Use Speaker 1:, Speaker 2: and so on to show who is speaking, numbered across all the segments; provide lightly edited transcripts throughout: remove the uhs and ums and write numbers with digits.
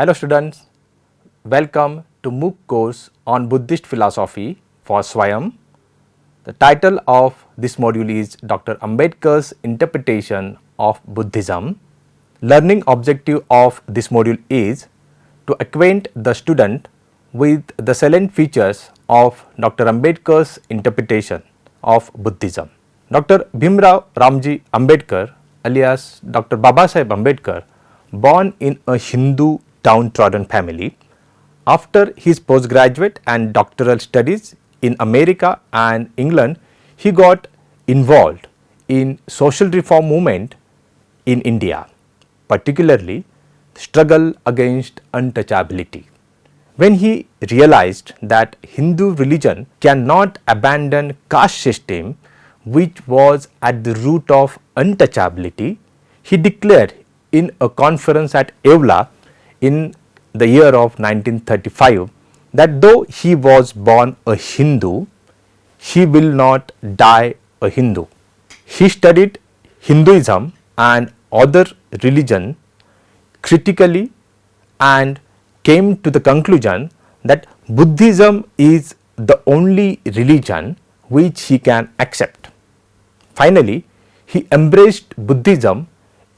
Speaker 1: Hello students, welcome to MOOC course on Buddhist philosophy for Swayam. The title of this module is Dr. Ambedkar's interpretation of Buddhism. Learning objective of this module is to acquaint the student with the salient features of Dr. Ambedkar's interpretation of Buddhism. Dr. Bhimrao Ramji Ambedkar alias Dr. Babasaheb Ambedkar, born in a Hindu downtrodden family. After his postgraduate and doctoral studies in America and England, he got involved in social reform movement in India, particularly struggle against untouchability. When he realized that Hindu religion cannot abandon caste system which was at the root of untouchability, he declared in a conference at Evla in the year of 1935 that though he was born a Hindu, he will not die a Hindu. He studied Hinduism and other religion critically and came to the conclusion that Buddhism is the only religion which he can accept. Finally, he embraced Buddhism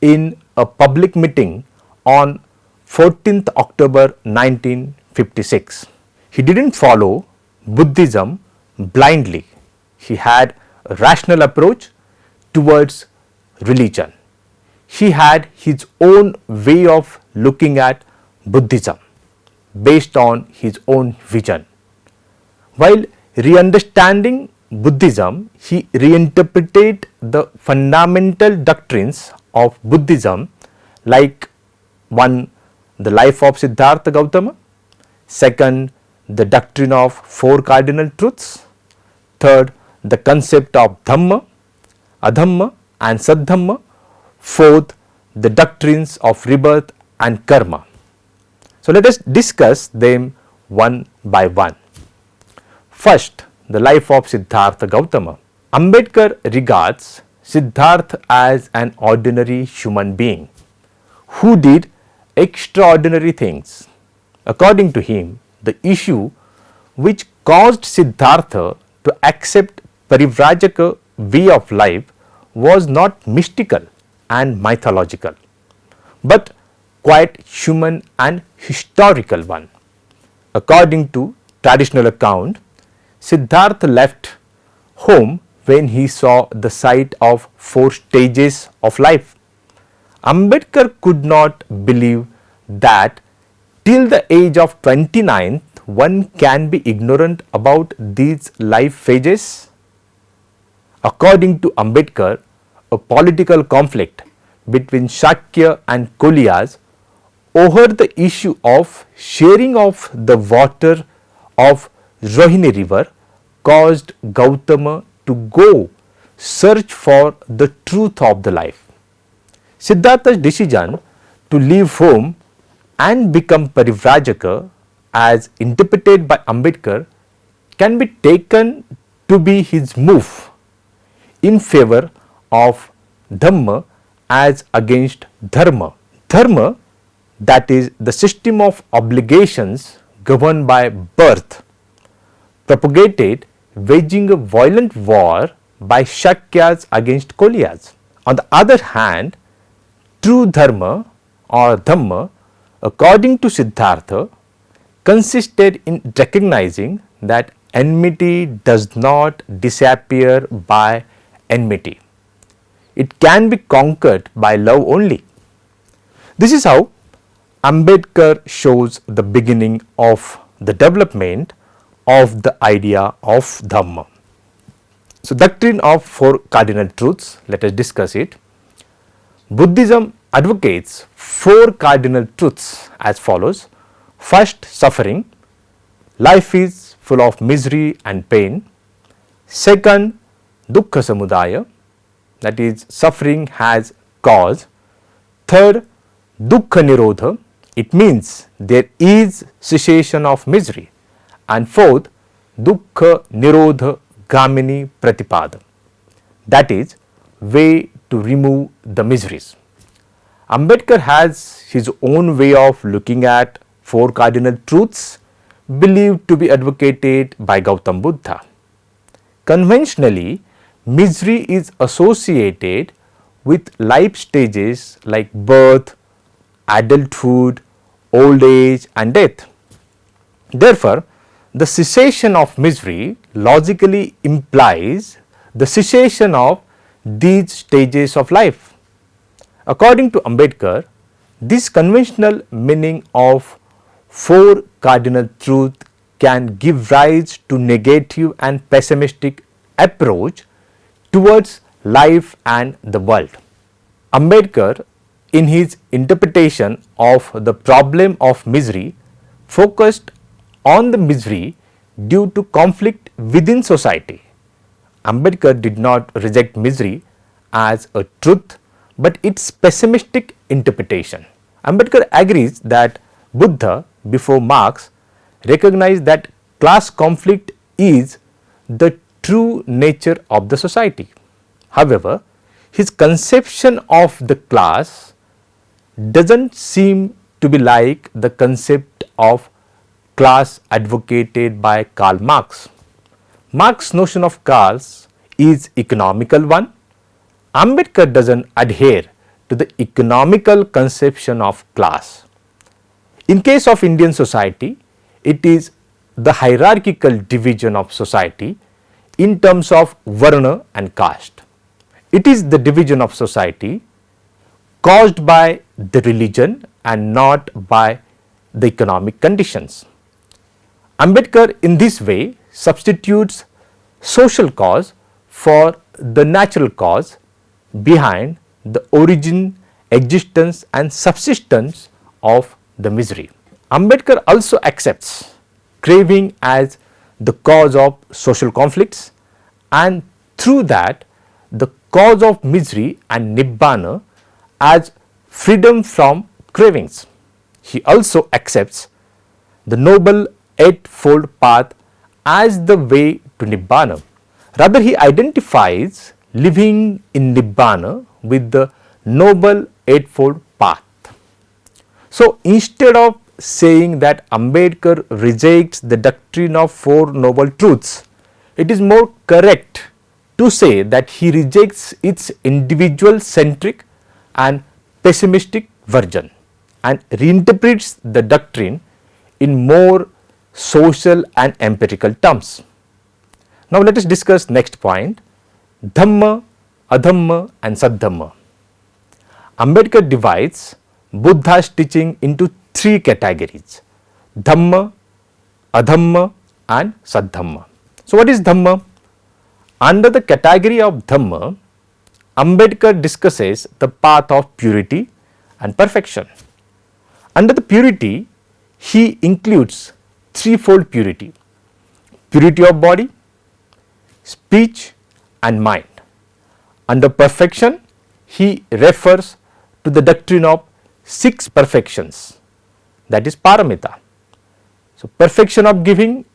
Speaker 1: in a public meeting on 14th October 1956. He didn't follow Buddhism blindly. He had a rational approach towards religion. He had his own way of looking at Buddhism based on his own vision. While re-understanding Buddhism, he reinterpreted the fundamental doctrines of Buddhism like 1. The life of Siddhartha Gautama, 2. The doctrine of 4 cardinal truths, 3. The concept of Dhamma, Adhamma and Saddhamma, 4. The doctrines of rebirth and karma. So let us discuss them one by one. First, the life of Siddhartha Gautama. Ambedkar regards Siddhartha as an ordinary human being who did extraordinary things. According to him, the issue which caused Siddhartha to accept Parivrajaka way of life was not mystical and mythological, but quite human and historical one. According to traditional account, Siddhartha left home when he saw the sight of 4 stages of life. Ambedkar could not believe that till the age of 29 one can be ignorant about these life phases. According to Ambedkar, a political conflict between Shakya and Koliyas over the issue of sharing of the water of Rohini river caused Gautama to go search for the truth of the life. Siddhartha's decision to leave home and become Parivrajaka as interpreted by Ambedkar can be taken to be his move in favor of Dhamma as against Dharma. Dharma, that is the system of obligations governed by birth, propagated waging a violent war by Shakyas against Koliyas. On the other hand, true Dharma or Dhamma, according to Siddhartha, consisted in recognizing that enmity does not disappear by enmity. It can be conquered by love only. This is how Ambedkar shows the beginning of the development of the idea of Dhamma. So, doctrine of 4 cardinal truths, let us discuss it. Buddhism advocates 4 cardinal truths as follows. First, suffering. Life is full of misery and pain. Second, dukkha samudaya, that is suffering has cause. Third, dukkha nirodha, it means there is cessation of misery. And fourth, dukkha nirodha gamini pratipada, that is way to remove the miseries. Ambedkar has his own way of looking at four cardinal truths believed to be advocated by Gautam Buddha. Conventionally, misery is associated with life stages like birth, adulthood, old age and death. Therefore, the cessation of misery logically implies the cessation of these stages of life. According to Ambedkar, this conventional meaning of four cardinal truths can give rise to negative and pessimistic approach towards life and the world. Ambedkar, in his interpretation of the problem of misery, focused on the misery due to conflict within society. Ambedkar did not reject misery as a truth but its pessimistic interpretation. Ambedkar agrees that Buddha before Marx recognized that class conflict is the true nature of the society. However, his conception of the class doesn't seem to be like the concept of class advocated by Karl Marx. Marx's notion of class is economical one. Ambedkar doesn't adhere to the economical conception of class. In case of Indian society, it is the hierarchical division of society in terms of Varna and caste. It is the division of society caused by the religion and not by the economic conditions. Ambedkar in this way substitutes social cause for the natural cause behind the origin, existence and subsistence of the misery. Ambedkar also accepts craving as the cause of social conflicts and through that the cause of misery and nibbana as freedom from cravings. He also accepts the noble eightfold path as the way to nibbana. Rather, he identifies living in nibbana with the noble eightfold path. So, instead of saying that Ambedkar rejects the doctrine of four noble truths, it is more correct to say that he rejects its individual centric and pessimistic version and reinterprets the doctrine in more social and empirical terms. Now, let us discuss next point, Dhamma, Adhamma and Saddhamma. Ambedkar divides Buddha's teaching into three categories, Dhamma, Adhamma and Saddhamma. So, what is Dhamma? Under the category of Dhamma, Ambedkar discusses the path of purity and perfection. Under the purity, he includes threefold purity, purity of body, speech and mind. Under perfection, he refers to the doctrine of six perfections, that is paramita. So, perfection of giving,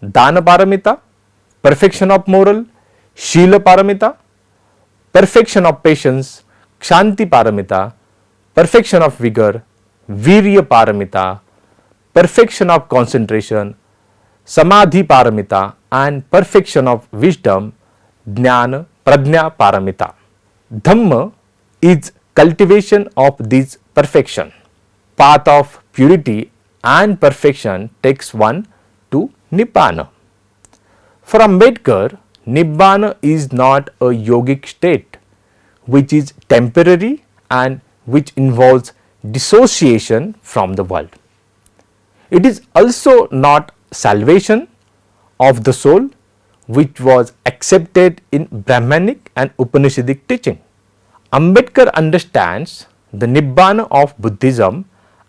Speaker 1: dana paramita, perfection of moral, shila paramita, perfection of patience, kshanti paramita, perfection of vigor, virya paramita, perfection of concentration, samadhi paramita and perfection of wisdom, jnana prajna paramita. Dhamma is cultivation of this perfection. Path of purity and perfection takes one to Nibbana. For Ambedkar, Nibbana is not a yogic state which is temporary and which involves dissociation from the world. It is also not salvation of the soul which was accepted in Brahmanic and Upanishadic teaching. Ambedkar understands the Nibbana of Buddhism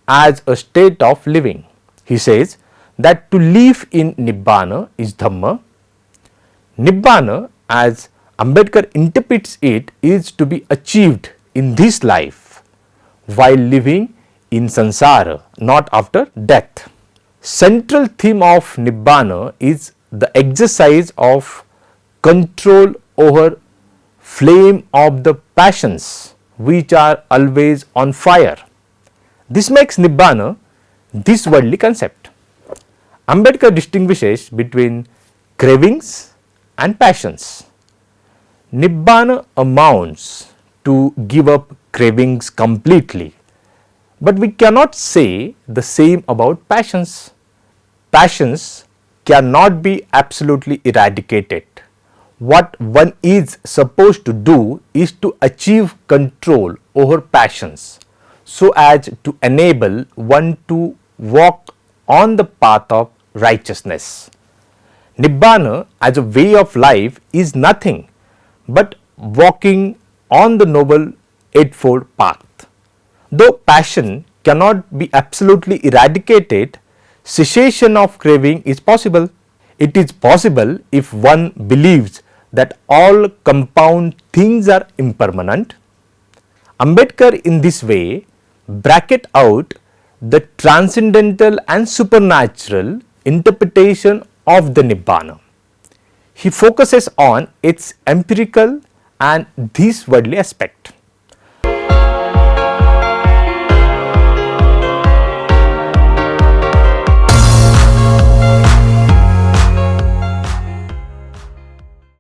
Speaker 1: as a state of living. He says that to live in Nibbana is Dhamma. Nibbana, as Ambedkar interprets it, is to be achieved in this life while living in samsara, not after death. Central theme of Nibbana is the exercise of control over flame of the passions which are always on fire. This makes Nibbana this worldly concept. Ambedkar distinguishes between cravings and passions. Nibbana amounts to give up cravings completely, but we cannot say the same about passions. Passions cannot be absolutely eradicated. What one is supposed to do is to achieve control over passions so as to enable one to walk on the path of righteousness. Nibbana as a way of life is nothing but walking on the noble eightfold path. Though passion cannot be absolutely eradicated, cessation of craving is possible. It is possible if one believes that all compound things are impermanent. Ambedkar in this way bracket out the transcendental and supernatural interpretation of the Nibbana. He focuses on its empirical and this worldly aspect.